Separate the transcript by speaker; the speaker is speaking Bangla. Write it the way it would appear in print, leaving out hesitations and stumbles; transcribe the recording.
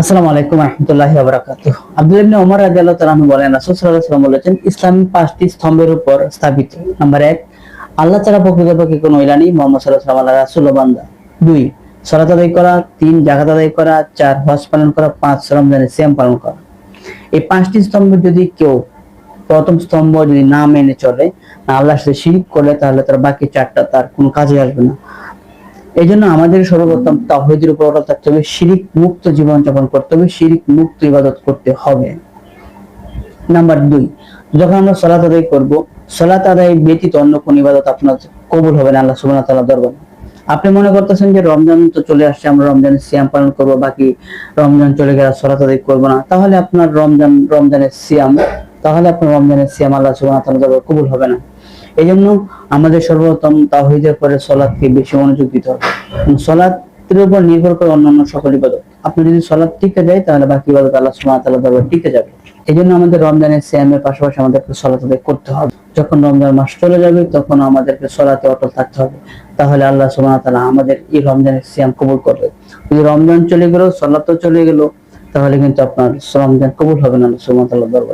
Speaker 1: আসসালামু আলাইকুম রাহমাতুল্লাহি ওয়া বারাকাতুহু। আব্দুল্লাহ ইবনে ওমর রাদিয়াল্লাহু তাআলা আনহু বলেন, রাসূল সাল্লাল্লাহু আলাইহি ওয়াসাল্লাম বলেছেন, ইসলামের 5টি স্তম্ভের উপর স্থাপিত। নাম্বার 1, আল্লাহ ছাড়া প্রকৃতপক্ষে কোনো ইলাহ নেই, মুহাম্মদ সাল্লাল্লাহু আলাইহি ওয়াসাল্লাম আল্লাহর রাসূল ও বান্দা। 2, সালাত আদায় করা। 3, যাকাত আদায় করা। 4, হজ পালন করা। 5, রমজানের সিয়াম পালন করা। এই 5টি স্তম্ভ যদি কেউ প্রথম স্তম্ভ যদি না মেনে চলে, না আল্লাহর সাথে শিরক করে, তাহলে তার বাকি 4টা তার কোনো কাজে আসবে না। এই জন্য আমাদের সর্বপ্রথম তাওহীদের উপর অটল থাকতে হবে, শিরিক মুক্ত জীবন যাপন করতে হবে, শিরিক মুক্ত ইবাদত করতে হবে। নাম্বার 2, যখন আমরা সালাত আদায় করব, সালাত আদায় ব্যতীত অন্য কোন ইবাদত আপনার কবুল হবে না আল্লাহ সুবহানাহু ওয়া তাআলার দরবারে। আপনি মনে করতেছেন যে রমজান তো চলে আসছে, আমরা রমজানের সিয়াম পালন করব, বাকি রমজান চলে গেলে সালাত আদায় করব না, তাহলে আপনার রমজানের সিয়াম আল্লাহ সুবহানাহু ওয়া তাআলার দরবারে কবুল হবে না। এই জন্য আমাদের সর্বপ্রথম তাওহীদের পরে সালাতকে বেশি মনোযোগ দিতে হবে। সালাতের উপর নির্ভর করে অন্যান্য সকল ইবাদত। আপনি যদি সালাত টিকে যায়, তাহলে বাকি ইবাদত আল্লাহ সুবহানাহু ওয়া তাআলার দরবারে টিকে যাবে। এই জন্য আমাদের রমজানের সিয়ামের পাশাপাশি আমাদেরকে সালাত আদায় করতে হবে। যখন রমজান মাস চলে যাবে, তখন আমাদেরকে সালাতে অটল থাকতে হবে। তাহলে আল্লাহ সুবহানাহু ওয়া তাআলা আমাদের এই রমজানের সিয়াম কবুল করবে। যদি রমজান চলে গেল, সালাতও চলে গেল, তাহলে কিন্তু আপনার রমজান কবুল হবে না আল্লাহ সুবহানাহু ওয়া তাআলার দরবারে।